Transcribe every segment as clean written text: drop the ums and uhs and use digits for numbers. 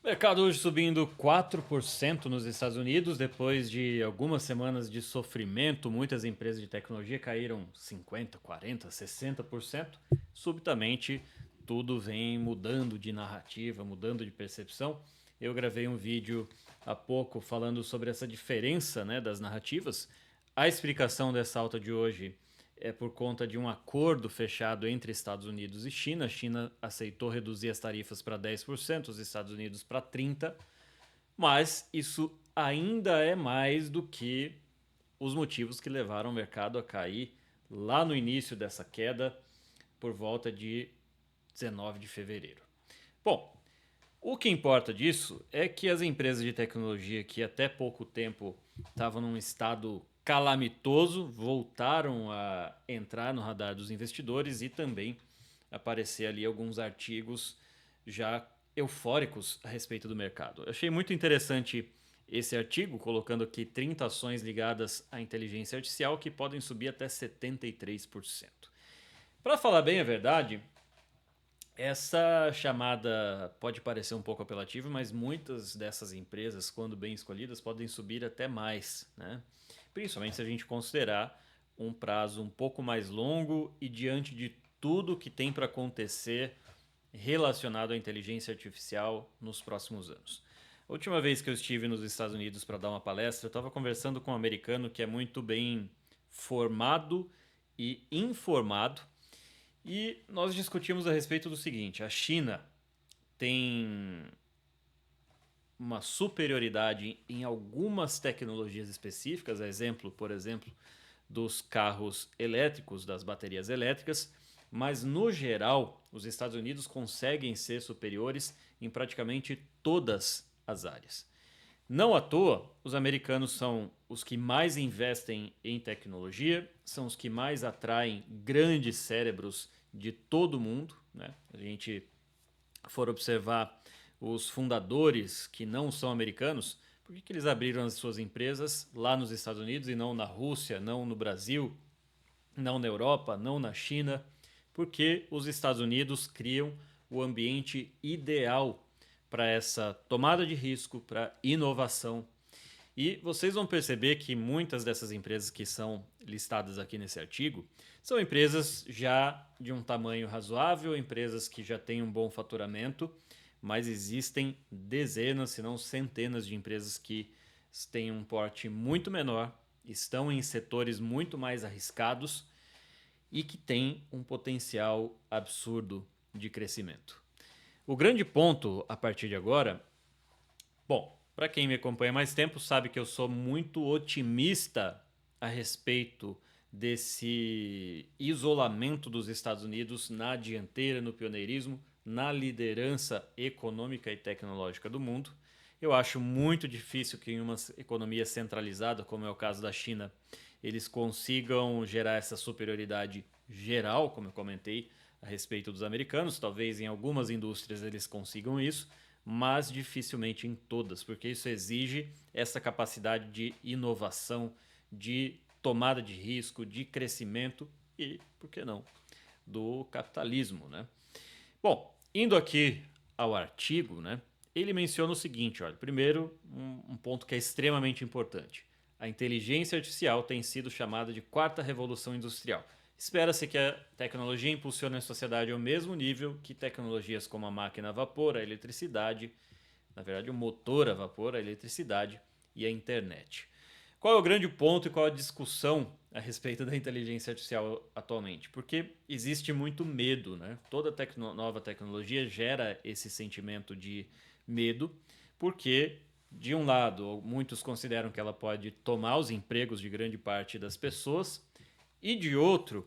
Mercado hoje subindo 4% nos Estados Unidos, depois de algumas semanas de sofrimento, muitas empresas de tecnologia caíram 50, 40, 60%. Subitamente, tudo vem mudando de narrativa, mudando de percepção. Eu gravei um vídeo há pouco falando sobre essa diferença, né, das narrativas. A explicação dessa alta de hoje é por conta de um acordo fechado entre Estados Unidos e China. A China aceitou reduzir as tarifas para 10%, os Estados Unidos para 30%, mas isso ainda é mais do que os motivos que levaram o mercado a cair lá no início dessa queda, por volta de 19 de fevereiro. Bom, o que importa disso é que as empresas de tecnologia que até pouco tempo estavam num estado calamitoso voltaram a entrar no radar dos investidores e também aparecer ali alguns artigos já eufóricos a respeito do mercado. Eu achei muito interessante esse artigo, colocando aqui 30 ações ligadas à inteligência artificial que podem subir até 73%. Para falar bem a verdade, essa chamada pode parecer um pouco apelativa, mas muitas dessas empresas, quando bem escolhidas, podem subir até mais, né? Principalmente se a gente considerar um prazo um pouco mais longo e diante de tudo que tem para acontecer relacionado à inteligência artificial nos próximos anos. A última vez que eu estive nos Estados Unidos para dar uma palestra, eu estava conversando com um americano que é muito bem formado e informado e nós discutimos a respeito do seguinte: a China tem uma superioridade em algumas tecnologias específicas, por exemplo, dos carros elétricos, das baterias elétricas, mas no geral, os Estados Unidos conseguem ser superiores em praticamente todas as áreas. Não à toa, os americanos são os que mais investem em tecnologia, são os que mais atraem grandes cérebros de todo o mundo, né? A gente for observar os fundadores que não são americanos, por que eles abriram as suas empresas lá nos Estados Unidos e não na Rússia, não no Brasil, não na Europa, não na China? Porque os Estados Unidos criam o ambiente ideal para essa tomada de risco, para inovação. E vocês vão perceber que muitas dessas empresas que são listadas aqui nesse artigo são empresas já de um tamanho razoável, empresas que já têm um bom faturamento, mas existem dezenas, se não centenas de empresas que têm um porte muito menor, estão em setores muito mais arriscados e que têm um potencial absurdo de crescimento. O grande ponto a partir de agora, bom, para quem me acompanha há mais tempo sabe que eu sou muito otimista a respeito desse isolamento dos Estados Unidos na dianteira, no pioneirismo, na liderança econômica e tecnológica do mundo. Eu acho muito difícil que em uma economia centralizada, como é o caso da China, eles consigam gerar essa superioridade geral, como eu comentei, a respeito dos americanos. Talvez em algumas indústrias eles consigam isso, mas dificilmente em todas, porque isso exige essa capacidade de inovação, de tomada de risco, de crescimento e, por que não, do capitalismo, né? Bom, indo aqui ao artigo, né? Ele menciona o seguinte, olha, primeiro, um ponto que é extremamente importante. A inteligência artificial tem sido chamada de quarta revolução industrial. Espera-se que a tecnologia impulsione a sociedade ao mesmo nível que tecnologias como a máquina a vapor, a eletricidade, na verdade o motor a vapor, a eletricidade e a internet. Qual é o grande ponto e qual a discussão a respeito da inteligência artificial atualmente? Porque existe muito medo, né? Toda nova tecnologia gera esse sentimento de medo, porque, de um lado, muitos consideram que ela pode tomar os empregos de grande parte das pessoas, e de outro,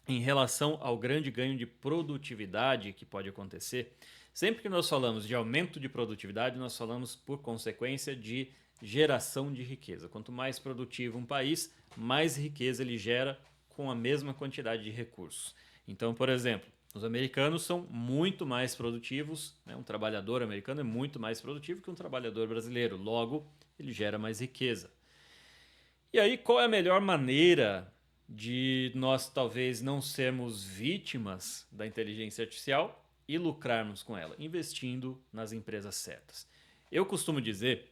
em relação ao grande ganho de produtividade que pode acontecer, sempre que nós falamos de aumento de produtividade, nós falamos por consequência de geração de riqueza. Quanto mais produtivo um país, mais riqueza ele gera com a mesma quantidade de recursos. Então, por exemplo, os americanos são muito mais produtivos, né? Um trabalhador americano é muito mais produtivo que um trabalhador brasileiro, logo, ele gera mais riqueza. E aí, qual é a melhor maneira de nós talvez não sermos vítimas da inteligência artificial? e lucrarmos com ela? Investindo nas empresas certas. Eu costumo dizer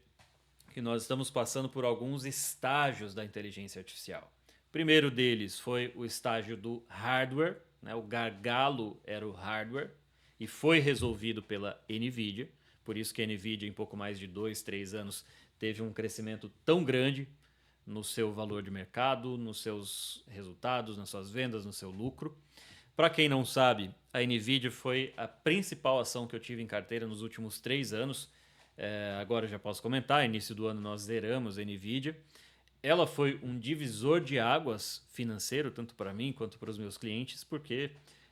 que nós estamos passando por alguns estágios da inteligência artificial. O primeiro deles foi o estágio do hardware, né? O gargalo era o hardware e foi resolvido pela Nvidia. Por isso que a Nvidia, em pouco mais de 2, 3 anos, teve um crescimento tão grande no seu valor de mercado, nos seus resultados, nas suas vendas, no seu lucro. Para quem não sabe, a Nvidia foi a principal ação que eu tive em carteira nos últimos 3 anos. Agora eu já posso comentar, início do ano nós zeramos a Nvidia. Ela foi um divisor de águas financeiro, tanto para mim quanto para os meus clientes, porque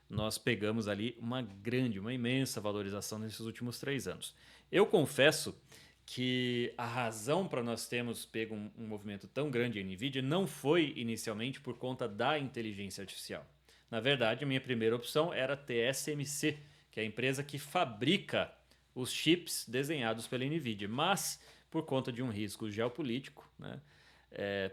nós pegamos ali uma imensa valorização nesses últimos 3 anos. Eu confesso que a razão para nós termos pego um movimento tão grande em Nvidia não foi inicialmente por conta da inteligência artificial. Na verdade, a minha primeira opção era a TSMC, que é a empresa que fabrica os chips desenhados pela Nvidia, mas por conta de um risco geopolítico, né?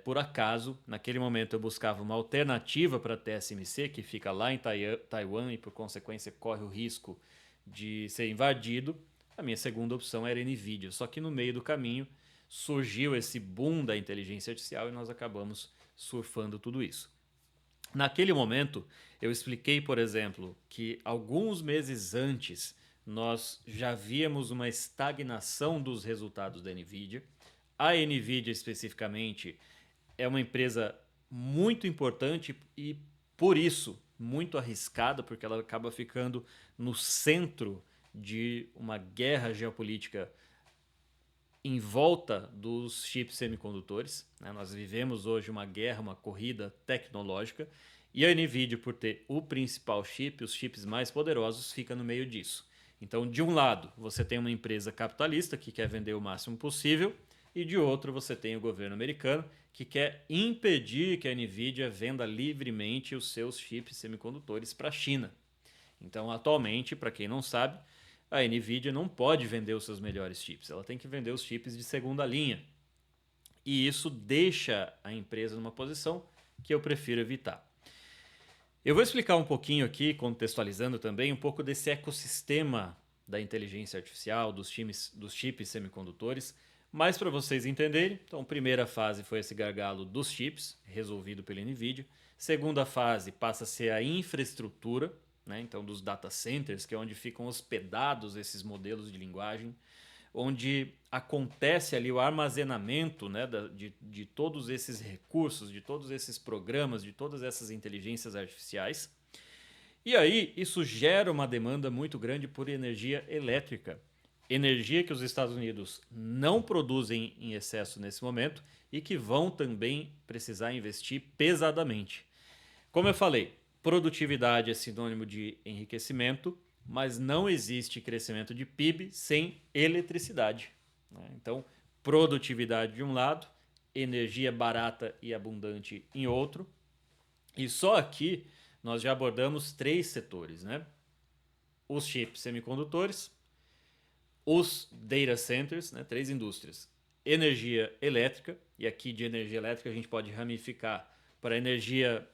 Por acaso, naquele momento eu buscava uma alternativa para a TSMC, que fica lá em Taiwan e por consequência corre o risco de ser invadido. A minha segunda opção era Nvidia, só que no meio do caminho surgiu esse boom da inteligência artificial e nós acabamos surfando tudo isso. Naquele momento, eu expliquei, por exemplo, que alguns meses antes nós já víamos uma estagnação dos resultados da Nvidia. A Nvidia, especificamente, é uma empresa muito importante e, por isso, muito arriscada, porque ela acaba ficando no centro de uma guerra geopolítica em volta dos chips semicondutores, né? Nós vivemos hoje uma guerra, uma corrida tecnológica, e a Nvidia, por ter o principal chip, os chips mais poderosos, fica no meio disso. Então, de um lado, você tem uma empresa capitalista que quer vender o máximo possível, e de outro, você tem o governo americano que quer impedir que a Nvidia venda livremente os seus chips semicondutores para a China. Então, atualmente, para quem não sabe, a Nvidia não pode vender os seus melhores chips, ela tem que vender os chips de segunda linha. E isso deixa a empresa numa posição que eu prefiro evitar. Eu vou explicar um pouquinho aqui, contextualizando também, um pouco desse ecossistema da inteligência artificial, dos chips semicondutores, mas para vocês entenderem, então, a primeira fase foi esse gargalo dos chips, resolvido pela Nvidia. Segunda fase passa a ser a infraestrutura, né? Então, dos data centers, que é onde ficam hospedados esses modelos de linguagem, onde acontece ali o armazenamento, né, de todos esses recursos, de todos esses programas, de todas essas inteligências artificiais. E aí isso gera uma demanda muito grande por energia elétrica. Energia que os Estados Unidos não produzem em excesso nesse momento e que vão também precisar investir pesadamente. Como eu falei, produtividade é sinônimo de enriquecimento, mas não existe crescimento de PIB sem eletricidade, né? Então, produtividade de um lado, energia barata e abundante em outro. E só aqui nós já abordamos 3 setores, né? Os chips semicondutores, os data centers, né? 3 indústrias. Energia elétrica, e aqui de energia elétrica a gente pode ramificar para energia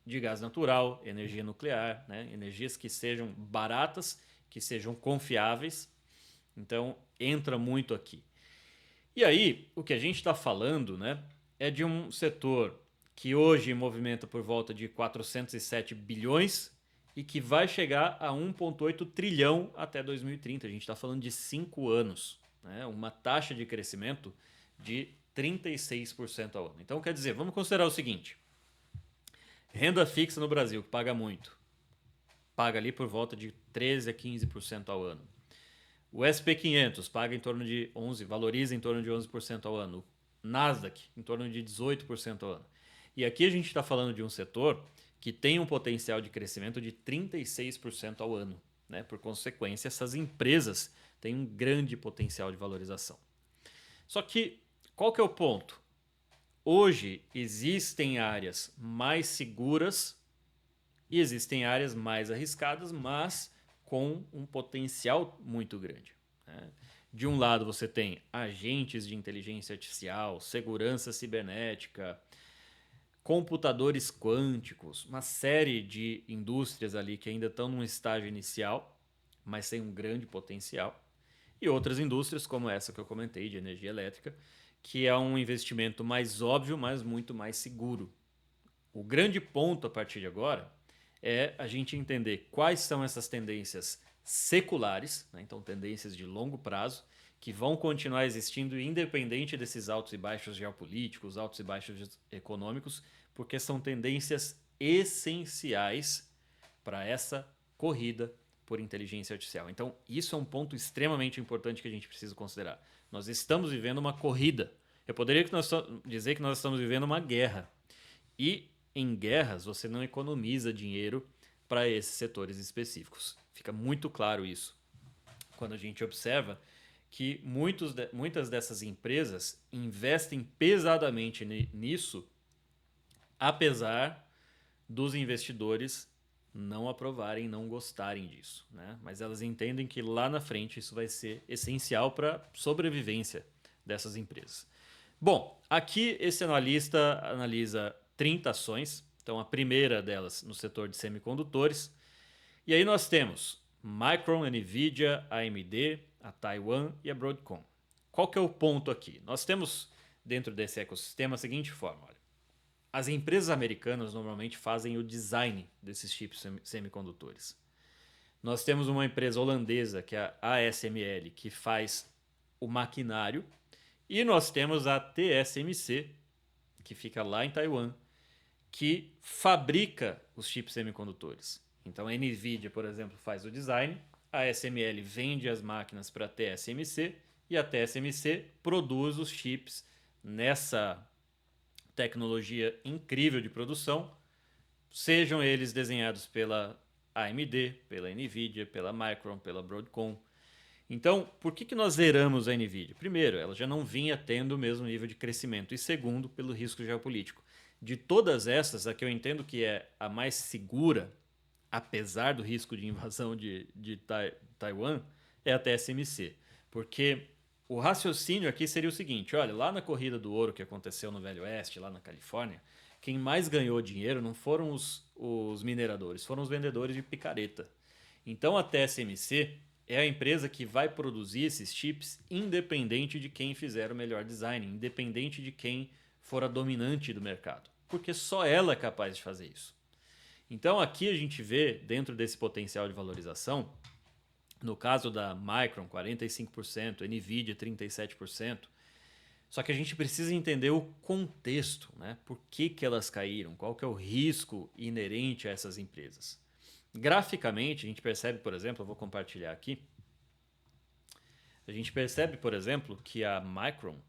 de gás natural, energia nuclear, né? Energias que sejam baratas, que sejam confiáveis. Então, entra muito aqui. E aí, o que a gente está falando, né, é de um setor que hoje movimenta por volta de 407 bilhões e que vai chegar a 1,8 trilhão até 2030. A gente está falando de 5 anos, né? Uma taxa de crescimento de 36% ao ano. Então, quer dizer, vamos considerar o seguinte: renda fixa no Brasil, que paga muito, paga ali por volta de 13 a 15% ao ano. O SP500 paga em torno de 11%, valoriza em torno de 11% ao ano. O Nasdaq em torno de 18% ao ano. E aqui a gente está falando de um setor que tem um potencial de crescimento de 36% ao ano, né? Por consequência, essas empresas têm um grande potencial de valorização. Só que, qual que é o ponto? Hoje existem áreas mais seguras e existem áreas mais arriscadas, mas com um potencial muito grande, né? De um lado você tem agentes de inteligência artificial, segurança cibernética, computadores quânticos, uma série de indústrias ali que ainda estão num estágio inicial, mas tem um grande potencial. E outras indústrias, como essa que eu comentei, de energia elétrica, que é um investimento mais óbvio, mas muito mais seguro. O grande ponto a partir de agora é a gente entender quais são essas tendências seculares, né? Então tendências de longo prazo, que vão continuar existindo independente desses altos e baixos geopolíticos, altos e baixos econômicos, porque são tendências essenciais para essa corrida por inteligência artificial. Então, isso é um ponto extremamente importante que a gente precisa considerar. Nós estamos vivendo uma corrida. Eu poderia dizer que nós estamos vivendo uma guerra. E em guerras, você não economiza dinheiro para esses setores específicos. Fica muito claro isso quando a gente observa que muitas dessas empresas investem pesadamente nisso, apesar dos investidores não aprovarem, não gostarem disso, né? Mas elas entendem que lá na frente isso vai ser essencial para a sobrevivência dessas empresas. Bom, aqui esse analista analisa 30 ações, então a primeira delas no setor de semicondutores, e aí nós temos Micron, Nvidia, AMD, a Taiwan e a Broadcom. Qual que é o ponto aqui? Nós temos dentro desse ecossistema a seguinte forma, olha. As empresas americanas normalmente fazem o design desses chips semicondutores. Nós temos uma empresa holandesa, que é a ASML, que faz o maquinário. E nós temos a TSMC, que fica lá em Taiwan, que fabrica os chips semicondutores. Então a Nvidia, por exemplo, faz o design, a ASML vende as máquinas para a TSMC e a TSMC produz os chips nessa tecnologia incrível de produção, sejam eles desenhados pela AMD, pela Nvidia, pela Micron, pela Broadcom. Então, por que nós zeramos a Nvidia? Primeiro, ela já não vinha tendo o mesmo nível de crescimento. E segundo, pelo risco geopolítico. De todas essas, a que eu entendo que é a mais segura, apesar do risco de invasão de Taiwan, é a TSMC. Porque o raciocínio aqui seria o seguinte, olha, lá na corrida do ouro que aconteceu no Velho Oeste, lá na Califórnia, quem mais ganhou dinheiro não foram os mineradores, foram os vendedores de picareta. Então a TSMC é a empresa que vai produzir esses chips independente de quem fizer o melhor design, independente de quem for a dominante do mercado, porque só ela é capaz de fazer isso. Então aqui a gente vê, dentro desse potencial de valorização, no caso da Micron, 45%, Nvidia, 37%. Só que a gente precisa entender o contexto, né? Por que elas caíram, qual que é o risco inerente a essas empresas. Graficamente, a gente percebe, por exemplo, eu vou compartilhar aqui, a gente percebe, por exemplo, que a Micron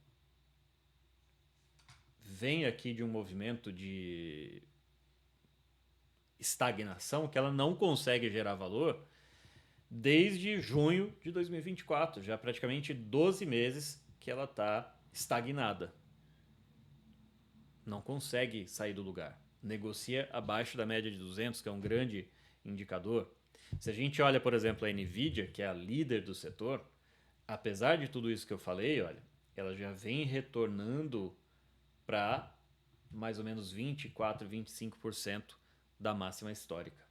vem aqui de um movimento de estagnação, que ela não consegue gerar valor desde junho de 2024, já praticamente 12 meses que ela está estagnada. Não consegue sair do lugar. Negocia abaixo da média de 200, que é um grande indicador. Se a gente olha, por exemplo, a Nvidia, que é a líder do setor, apesar de tudo isso que eu falei, olha, ela já vem retornando para mais ou menos 24, 25% da máxima histórica.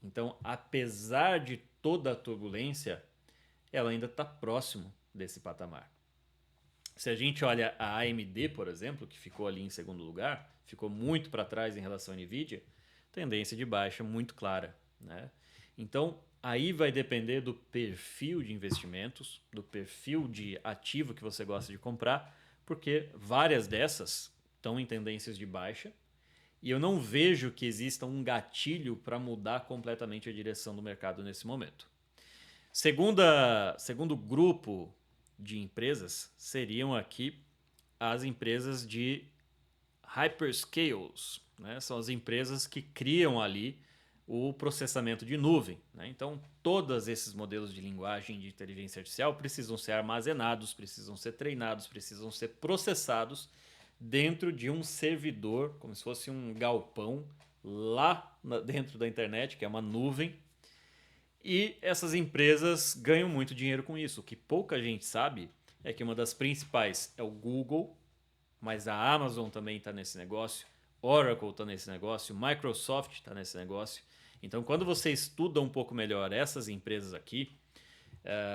Então, apesar de toda a turbulência, ela ainda está próximo desse patamar. Se a gente olha a AMD, por exemplo, que ficou ali em segundo lugar, ficou muito para trás em relação à Nvidia, tendência de baixa muito clara, né? Então, aí vai depender do perfil de investimentos, do perfil de ativo que você gosta de comprar, porque várias dessas estão em tendências de baixa e eu não vejo que exista um gatilho para mudar completamente a direção do mercado nesse momento. Segundo grupo de empresas seriam aqui as empresas de hyperscales, né? São as empresas que criam ali o processamento de nuvem, né? Então, todos esses modelos de linguagem de inteligência artificial precisam ser armazenados, precisam ser treinados, precisam ser processados dentro de um servidor, como se fosse um galpão lá dentro da internet, que é uma nuvem. E essas empresas ganham muito dinheiro com isso. O que pouca gente sabe é que uma das principais é o Google, mas a Amazon também está nesse negócio, Oracle está nesse negócio, Microsoft está nesse negócio. Então, quando você estuda um pouco melhor essas empresas aqui,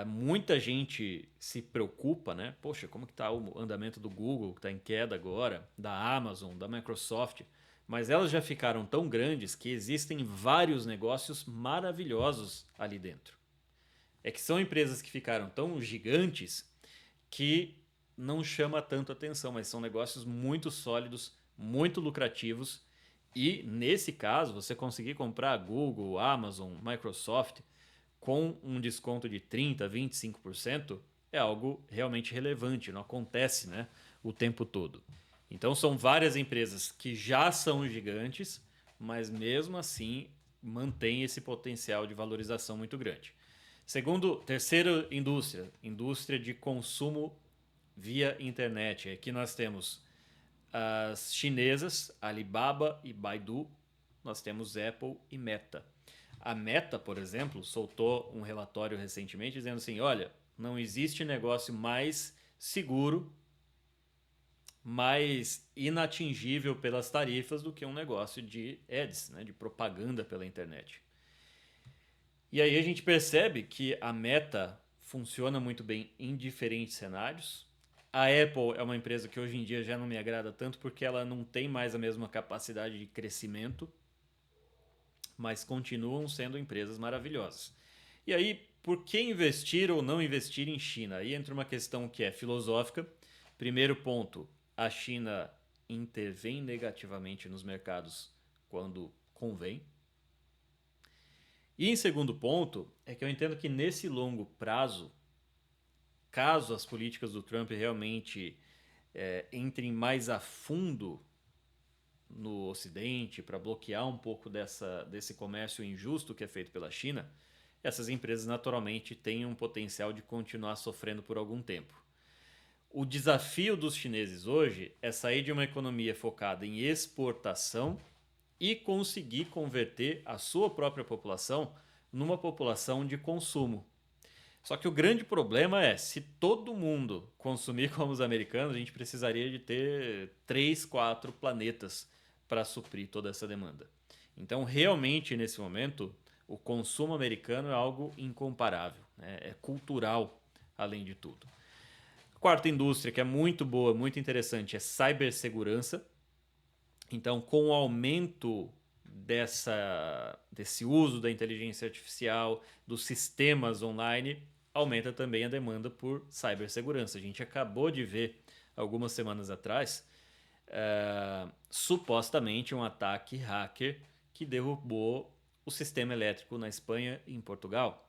muita gente se preocupa, né? Poxa, como que está o andamento do Google, que está em queda agora, da Amazon, da Microsoft. Mas elas já ficaram tão grandes que existem vários negócios maravilhosos ali dentro. É que são empresas que ficaram tão gigantes que não chama tanto atenção, mas são negócios muito sólidos, muito lucrativos. E nesse caso, você conseguir comprar Google, Amazon, Microsoft com um desconto de 30, 25% é algo realmente relevante, não acontece, né, o tempo todo. Então são várias empresas que já são gigantes, mas mesmo assim mantém esse potencial de valorização muito grande. Terceira indústria, indústria de consumo via internet. Aqui nós temos as chinesas, Alibaba e Baidu. Nós temos Apple e Meta. A Meta, por exemplo, soltou um relatório recentemente dizendo assim: olha, não existe negócio mais seguro, mais inatingível pelas tarifas do que um negócio de ads, né, de propaganda pela internet. E aí a gente percebe que a Meta funciona muito bem em diferentes cenários. A Apple é uma empresa que hoje em dia já não me agrada tanto porque ela não tem mais a mesma capacidade de crescimento, mas continuam sendo empresas maravilhosas. E aí, por que investir ou não investir em China? Aí entra uma questão que é filosófica. Primeiro ponto, a China intervém negativamente nos mercados quando convém. E em segundo ponto, é que eu entendo que nesse longo prazo, caso as políticas do Trump realmente entrem mais a fundo no Ocidente para bloquear um pouco desse comércio injusto que é feito pela China, essas empresas naturalmente têm um potencial de continuar sofrendo por algum tempo. O desafio dos chineses hoje é sair de uma economia focada em exportação e conseguir converter a sua própria população numa população de consumo. Só que o grande problema é, se todo mundo consumir como os americanos, a gente precisaria de ter 3, 4 planetas para suprir toda essa demanda. Então, realmente, nesse momento, o consumo americano é algo incomparável, né? É cultural, além de tudo. A quarta indústria, que é muito boa, muito interessante, é cibersegurança. Então, com o aumento desse uso da inteligência artificial, dos sistemas online, aumenta também a demanda por cibersegurança. A gente acabou de ver, algumas semanas atrás, supostamente um ataque hacker que derrubou o sistema elétrico na Espanha e em Portugal.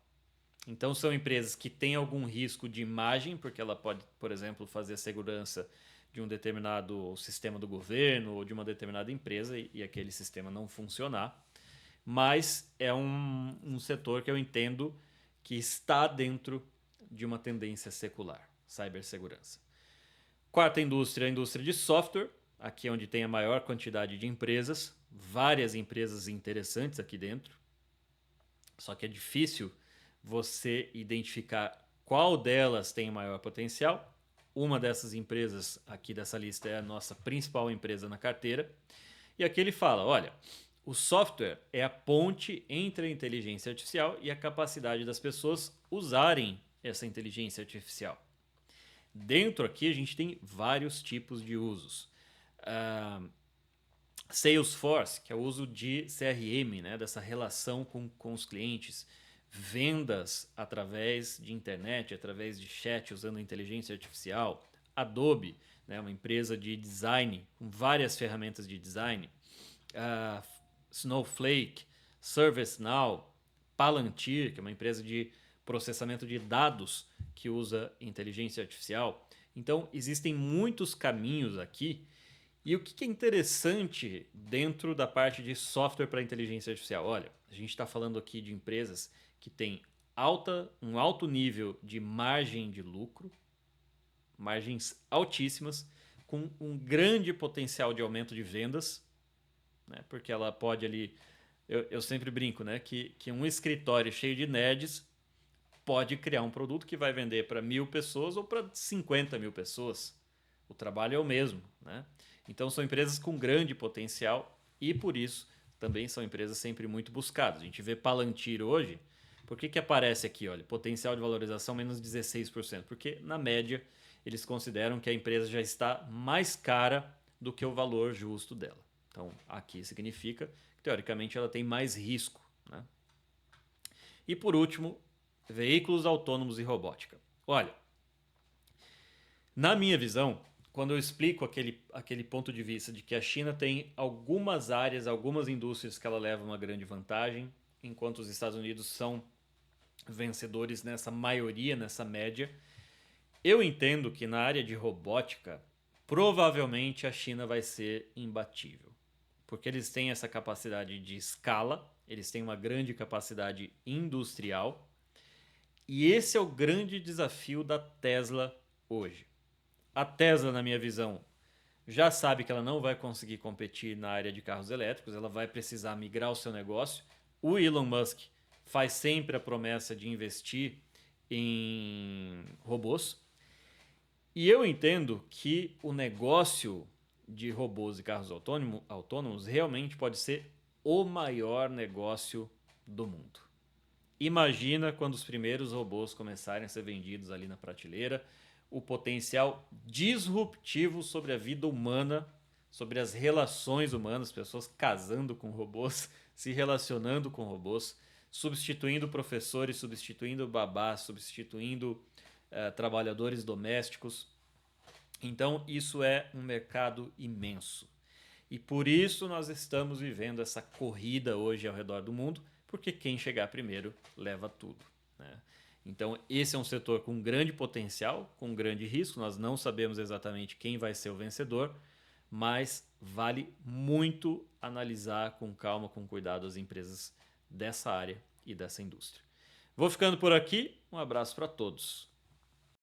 Então são empresas que têm algum risco de imagem, porque ela pode, por exemplo, fazer a segurança de um determinado sistema do governo ou de uma determinada empresa e aquele sistema não funcionar. Mas é um setor que eu entendo que está dentro de uma tendência secular, cibersegurança. Quarta indústria, a indústria de software, aqui é onde tem a maior quantidade de empresas, várias empresas interessantes aqui dentro. Só que é difícil você identificar qual delas tem maior potencial. Uma dessas empresas aqui dessa lista é a nossa principal empresa na carteira. E aqui ele fala, olha, o software é a ponte entre a inteligência artificial e a capacidade das pessoas usarem essa inteligência artificial. Dentro aqui a gente tem vários tipos de usos. Salesforce, que é o uso de CRM, né, dessa relação com os clientes, vendas através de internet, através de chat usando inteligência artificial, Adobe, né, uma empresa de design com várias ferramentas de design, Snowflake, ServiceNow, Palantir, que é uma empresa de processamento de dados que usa inteligência artificial. Então existem muitos caminhos aqui. E o que é interessante dentro da parte de software para inteligência artificial? Olha, a gente está falando aqui de empresas que têm um alto nível de margem de lucro, margens altíssimas, com um grande potencial de aumento de vendas, né? Porque ela pode ali... Eu sempre brinco, né? Que um escritório cheio de nerds pode criar um produto que vai vender para 1.000 pessoas ou para 50 mil pessoas. O trabalho é o mesmo, né? Então são empresas com grande potencial e por isso também são empresas sempre muito buscadas. A gente vê Palantir hoje, por que aparece aqui? Olha, potencial de valorização menos 16%, porque na média eles consideram que a empresa já está mais cara do que o valor justo dela. Então aqui significa que teoricamente ela tem mais risco, né? E por último, veículos autônomos e robótica. Olha, na minha visão, quando eu explico aquele ponto de vista de que a China tem algumas áreas, algumas indústrias que ela leva uma grande vantagem, enquanto os Estados Unidos são vencedores nessa maioria, nessa média, eu entendo que na área de robótica, provavelmente a China vai ser imbatível. Porque eles têm essa capacidade de escala, eles têm uma grande capacidade industrial, e esse é o grande desafio da Tesla hoje. A Tesla, na minha visão, já sabe que ela não vai conseguir competir na área de carros elétricos, ela vai precisar migrar o seu negócio. O Elon Musk faz sempre a promessa de investir em robôs. E eu entendo que o negócio de robôs e carros autônomos realmente pode ser o maior negócio do mundo. Imagina quando os primeiros robôs começarem a ser vendidos ali na prateleira, o potencial disruptivo sobre a vida humana, sobre as relações humanas, pessoas casando com robôs, se relacionando com robôs, substituindo professores, substituindo babás, substituindo trabalhadores domésticos. Então isso é um mercado imenso. E por isso nós estamos vivendo essa corrida hoje ao redor do mundo, porque quem chegar primeiro leva tudo, né? Então esse é um setor com grande potencial, com grande risco. Nós não sabemos exatamente quem vai ser o vencedor, mas vale muito analisar com calma, com cuidado as empresas dessa área e dessa indústria. Vou ficando por aqui. Um abraço para todos.